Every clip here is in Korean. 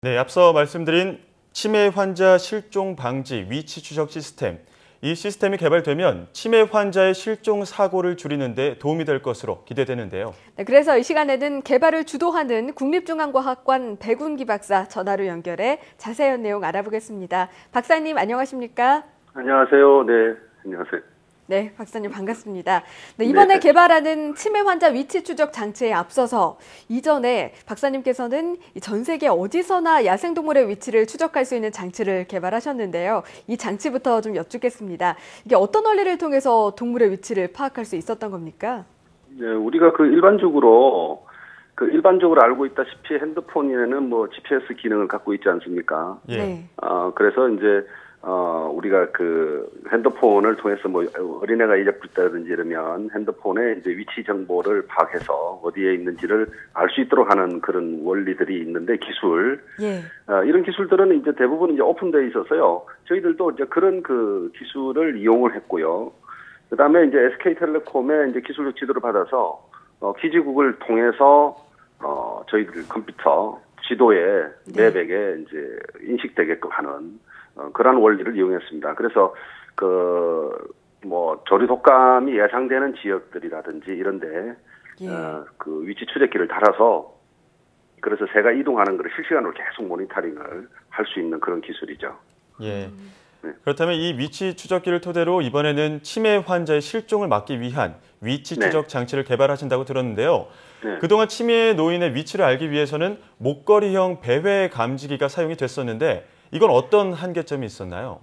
네, 앞서 말씀드린 치매 환자 실종 방지 위치 추적 시스템. 이 시스템이 개발되면 치매 환자의 실종 사고를 줄이는 데 도움이 될 것으로 기대되는데요. 네, 그래서 이 시간에는 개발을 주도하는 국립중앙과학관 백운기 박사 전화로 연결해 자세한 내용 알아보겠습니다. 박사님 안녕하십니까? 안녕하세요. 네, 안녕하세요. 네, 박사님 반갑습니다. 네, 이번에 개발하는 치매 환자 위치 추적 장치에 앞서서 이전에 박사님께서는 전 세계 어디서나 야생동물의 위치를 추적할 수 있는 장치를 개발하셨는데요. 이 장치부터 좀 여쭙겠습니다. 이게 어떤 원리를 통해서 동물의 위치를 파악할 수 있었던 겁니까? 네, 우리가 일반적으로 알고 있다시피 핸드폰에는 GPS 기능을 갖고 있지 않습니까? 네. 그래서 이제 우리가 핸드폰을 통해서 어린애가 잊어버렸다든지 이러면 핸드폰에 이제 위치 정보를 파악해서 어디에 있는지를 알 수 있도록 하는 그런 원리들이 있는데 기술. 예. 이런 기술들은 이제 대부분 이제 오픈되어 있어서요. 저희들도 이제 그런 기술을 이용을 했고요. 그다음에 이제 SK텔레콤의 이제 기술력 지도를 받아서 기지국을 통해서 저희들 컴퓨터 지도에 맵에게 이제 인식되게끔 하는 그러한 원리를 이용했습니다. 그래서 조류 독감이 예상되는 지역들이라든지 이런데 위치 추적기를 달아서 그래서 새가 이동하는 것을 실시간으로 계속 모니터링을 할 수 있는 그런 기술이죠. 예. 그렇다면 이 위치 추적기를 토대로 이번에는 치매 환자의 실종을 막기 위한 위치 추적 장치를 개발하신다고 들었는데요. 네. 그동안 치매 노인의 위치를 알기 위해서는 목걸이형 배회 감지기가 사용이 됐었는데 이건 어떤 한계점이 있었나요?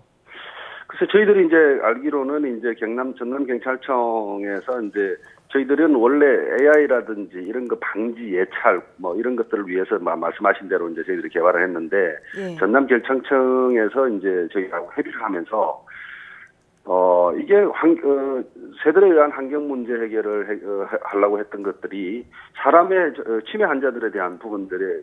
글쎄 저희들이 이제 알기로는 이제 전남경찰청에서 이제 저희들은 원래 AI라든지 이런 거 방지 예찰 이런 것들을 위해서 말씀하신 대로 이제 저희들이 개발을 했는데 전남경찰청에서 이제 저희하고 협의를 하면서 이게 새들에 의한 환경 문제 해결을 하려고 했던 것들이 사람의 치매 환자들에 대한 부분들의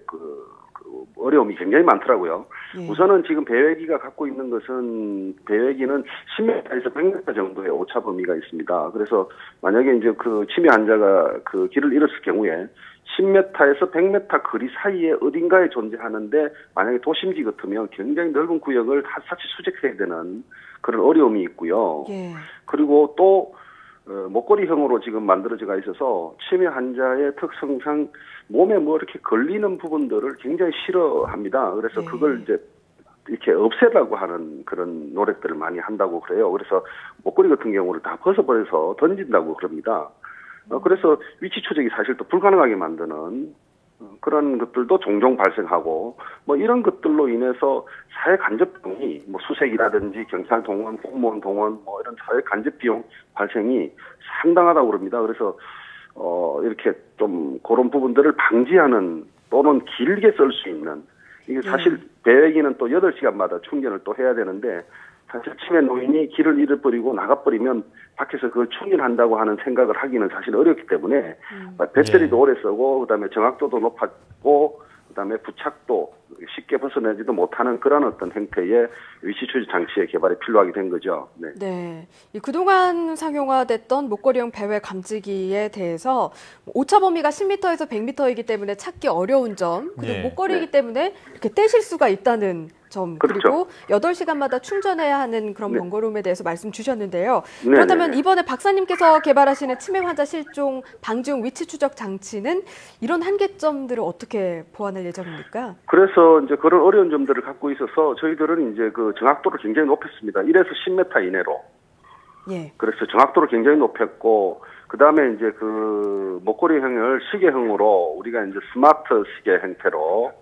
어려움이 굉장히 많더라고요. 우선은 지금 배회기가 갖고 있는 것은 배회기는 10m에서 100m 정도의 오차 범위가 있습니다. 그래서 만약에 이제 치매 환자가 길을 잃었을 경우에 10m에서 100m 거리 사이에 어딘가에 존재하는데 만약에 도심지 같으면 굉장히 넓은 구역을 샅샅이 수색해야 되는 그런 어려움이 있고요. 그리고 또 목걸이형으로 지금 만들어져가 있어서 치매 환자의 특성상 몸에 이렇게 걸리는 부분들을 굉장히 싫어합니다. 그래서 그걸 이제 이렇게 없애려고 하는 그런 노력들을 많이 한다고 그래요. 그래서 목걸이 같은 경우를 다 벗어버려서 던진다고 그럽니다. 그래서 위치 추적이 사실 또 불가능하게 만드는 그런 것들도 종종 발생하고 이런 것들로 인해서 사회 간접 비용이 수색이라든지 경찰 동원, 공무원 동원 이런 사회 간접 비용 발생이 상당하다고 그럽니다. 그래서 이렇게 좀 그런 부분들을 방지하는 또는 길게 쓸 수 있는 이게 사실 배회기는 또 8시간마다 충전을 또 해야 되는데 사실 치매 노인이 길을 잃어버리고 나가버리면 밖에서 그걸 충전한다고 하는 생각을 하기는 사실 어렵기 때문에 배터리도 오래 쓰고 그다음에 정확도도 높았고 그다음에 부착도 쉽게 벗어내지도 못하는 그런 어떤 형태의 위치 추적 장치의 개발이 필요하게 된 거죠. 네. 그동안 상용화됐던 목걸이형 배회 감지기에 대해서 오차 범위가 10m에서 100m이기 때문에 찾기 어려운 점, 그리고 목걸이이기 때문에 이렇게 떼실 수가 있다는 점, 그리고 8시간마다 충전해야 하는 그런 번거로움에 대해서 말씀 주셨는데요. 그렇다면 이번에 박사님께서 개발하시는 치매 환자 실종 방지용 위치 추적 장치는 이런 한계점들을 어떻게 보완할 예정입니까? 그래서 이제 그런 어려운 점들을 갖고 있어서 저희들은 이제 정확도를 굉장히 높였습니다. 1에서 10m 이내로. 그래서 정확도를 굉장히 높였고, 그 다음에 이제 목걸이형을 시계형으로 우리가 이제 스마트 시계 형태로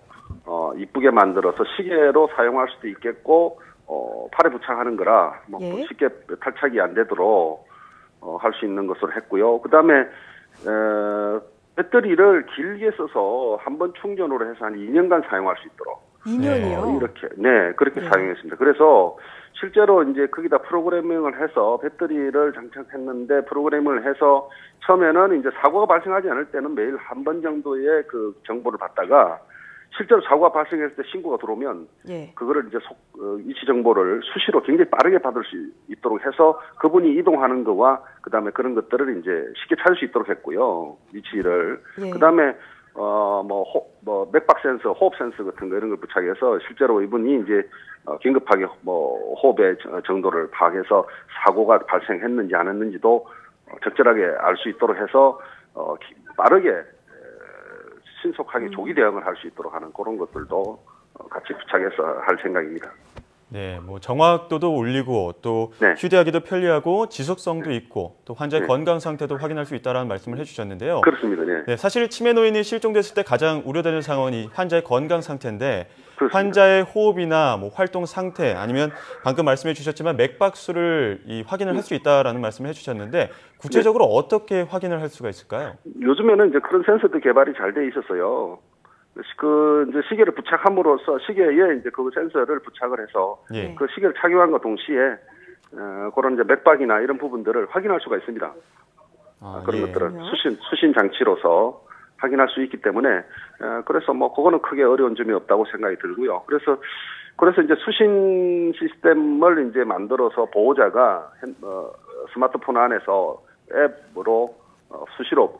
이쁘게 만들어서 시계로 사용할 수도 있겠고 팔에 부착하는 거라 쉽게 탈착이 안 되도록 할 수 있는 것으로 했고요. 그다음에 배터리를 길게 써서 한번 충전으로 해서 한 2년간 사용할 수 있도록 2년이요? 이렇게 그렇게 사용했습니다. 그래서 실제로 이제 거기다 프로그래밍을 해서 배터리를 장착했는데 프로그래밍을 해서 처음에는 이제 사고가 발생하지 않을 때는 매일 한 번 정도의 정보를 받다가 실제로 사고가 발생했을 때 신고가 들어오면 그거를 이제 위치 정보를 수시로 굉장히 빠르게 받을 수 있도록 해서 그분이 이동하는 거와 그다음에 그런 것들을 이제 쉽게 찾을 수 있도록 했고요. 위치를. 그다음에 맥박 센서, 호흡 센서 같은 거 이런 걸 부착해서 실제로 이분이 이제 긴급하게 호흡의 정도를 파악해서 사고가 발생했는지 안 했는지도 적절하게 알 수 있도록 해서 빠르게 신속하게 조기 대응을 할 수 있도록 하는 그런 것들도 같이 부착해서 할 생각입니다. 네, 뭐 정확도도 올리고 또 네. 휴대하기도 편리하고 지속성도 있고 또 환자의 건강 상태도 확인할 수 있다라는 말씀을 해주셨는데요. 그렇습니다. 네. 네, 사실 치매 노인이 실종됐을 때 가장 우려되는 상황이 환자의 건강 상태인데 그렇습니다. 환자의 호흡이나 뭐 활동 상태 아니면 방금 말씀해 주셨지만 맥박수를 확인을 할 수 있다라는 말씀을 해주셨는데 구체적으로 어떻게 확인을 할 수가 있을까요? 요즘에는 이제 그런 센서도 개발이 잘 돼 있었어요. 이제 시계를 부착함으로써 시계에 이제 그 센서를 부착을 해서 예. 그 시계를 착용함과 동시에 그런 이제 맥박이나 이런 부분들을 확인할 수가 있습니다. 그런 예. 것들을 수신 장치로서 확인할 수 있기 때문에 그래서 뭐 그거는 크게 어려운 점이 없다고 생각이 들고요. 그래서 이제 수신 시스템을 이제 만들어서 보호자가 스마트폰 안에서 앱으로 수시로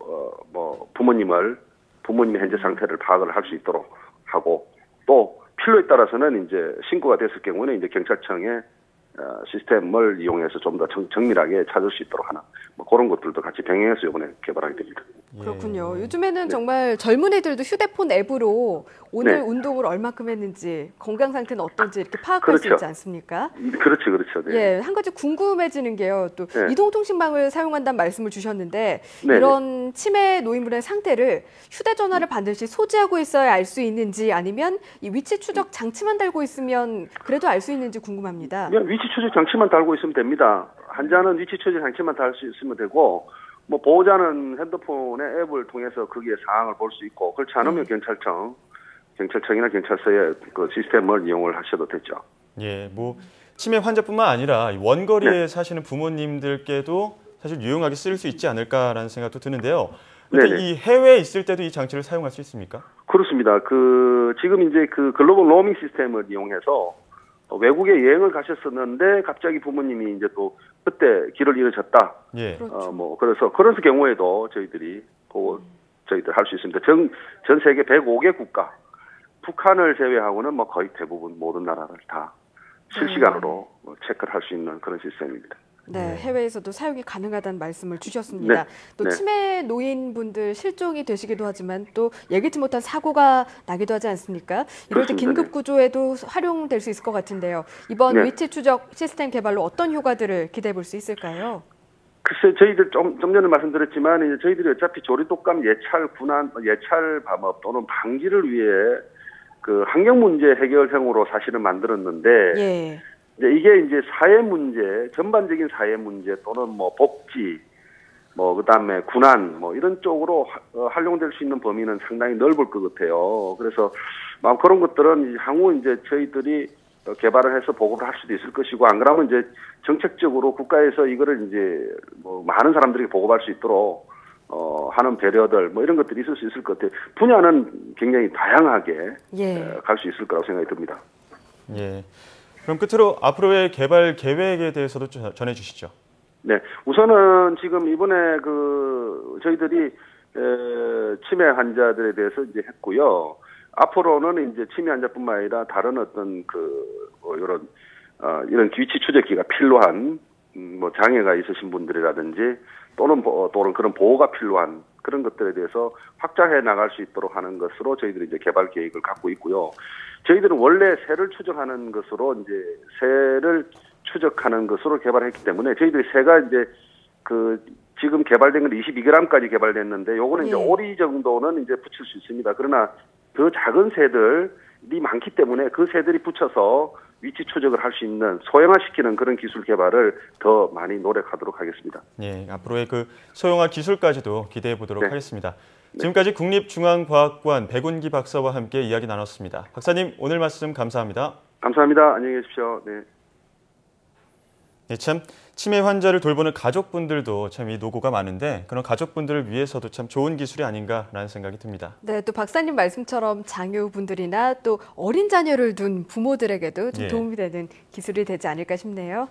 부모님의 현재 상태를 파악을 할 수 있도록 하고 또 필요에 따라서는 이제 신고가 됐을 경우는 이제 경찰청의 시스템을 이용해서 좀 더 정밀하게 찾을 수 있도록 하는 그런 것들도 같이 병행해서 이번에 개발하게 됩니다. 그렇군요. 요즘에는 정말 젊은이들도 휴대폰 앱으로 오늘 네. 운동을 얼마큼 했는지, 건강 상태는 어떤지 이렇게 파악할 수 있지 않습니까? 그렇죠. 네. 예, 한 가지 궁금해지는 게요. 또 네. 이동통신망을 사용한다는 말씀을 주셨는데 네. 이런 치매 노인분의 상태를 휴대전화를 반드시 소지하고 있어야 알 수 있는지 아니면 이 위치 추적 장치만 달고 있으면 그래도 알 수 있는지 궁금합니다. 그냥 위치 추적 장치만 달고 있으면 됩니다. 환자는 위치 추적 장치만 달 수 있으면 되고 뭐 보호자는 핸드폰의 앱을 통해서 거기에 사항을 볼 수 있고 그렇지 않으면 경찰청이나 경찰서의 그 시스템을 이용을 하셔도 되죠. 예, 뭐 치매 환자뿐만 아니라 원거리에 네. 사시는 부모님들께도 사실 유용하게 쓸 수 있지 않을까라는 생각도 드는데요. 근데 이 해외에 있을 때도 이 장치를 사용할 수 있습니까? 그렇습니다. 지금 이제 그 글로벌 로밍 시스템을 이용해서 외국에 여행을 가셨었는데 갑자기 부모님이 이제 또 그때 길을 잃으셨다. 예. 그래서 그런 경우에도 저희들 할 수 있습니다. 전 세계 105개 국가, 북한을 제외하고는 뭐 거의 대부분 모든 나라를 다 실시간으로 체크를 할 수 있는 그런 시스템입니다. 네, 해외에서도 사용이 가능하다는 말씀을 주셨습니다. 또 치매 노인분들 실종이 되시기도 하지만 또 예기치 못한 사고가 나기도 하지 않습니까? 이럴 때 긴급 구조에도 활용될 수 있을 것 같은데요. 이번 위치 추적 시스템 개발로 어떤 효과들을 기대해 볼 수 있을까요? 글쎄, 저희들 좀 전에 말씀드렸지만 이제 저희들이 어차피 조리독감 예찰 방업 또는 방지를 위해 그 환경 문제 해결형으로 사실은 만들었는데. 예. 이게 이제 사회 문제, 전반적인 사회 문제 또는 뭐 복지, 그다음에 군안 이런 쪽으로 활용될 수 있는 범위는 상당히 넓을 것 같아요. 그래서 그런 것들은 향후 이제 저희들이 개발을 해서 보고를 할 수도 있을 것이고 안 그러면 이제 정책적으로 국가에서 이거를 이제 많은 사람들에게 보고할 수 있도록 하는 배려들 이런 것들이 있을 수 있을 것 같아요. 분야는 굉장히 다양하게 갈 수 있을 거라고 생각이 듭니다. 예. 그럼 끝으로 앞으로의 개발 계획에 대해서도 전해 주시죠. 네, 우선은 지금 이번에 저희들이 치매 환자들에 대해서 이제 했고요. 앞으로는 이제 치매 환자뿐만 아니라 다른 어떤 이런 위치 추적기가 필요한 장애가 있으신 분들이라든지 또는 그런 보호가 필요한 그런 것들에 대해서 확장해 나갈 수 있도록 하는 것으로 저희들이 이제 개발 계획을 갖고 있고요. 저희들은 원래 새를 추적하는 것으로 이제 새를 추적하는 것으로 개발했기 때문에 저희들이 새가 이제 지금 개발된 건 22g까지 개발됐는데 요거는 이제 오리 정도는 이제 붙일 수 있습니다. 그러나 더 작은 새들이 많기 때문에 그 새들이 붙여서 위치 추적을 할 수 있는 소형화시키는 그런 기술 개발을 더 많이 노력하도록 하겠습니다. 예, 앞으로의 그 소형화 기술까지도 기대해 보도록 하겠습니다. 지금까지 국립중앙과학관 백운기 박사와 함께 이야기 나눴습니다. 박사님, 오늘 말씀 감사합니다. 감사합니다. 안녕히 계십시오. 네. 네, 참 치매 환자를 돌보는 가족분들도 참 이 노고가 많은데 그런 가족분들을 위해서도 참 좋은 기술이 아닌가라는 생각이 듭니다. 네, 또 박사님 말씀처럼 장애우분들이나 또 어린 자녀를 둔 부모들에게도 좀 도움이 되는 기술이 되지 않을까 싶네요.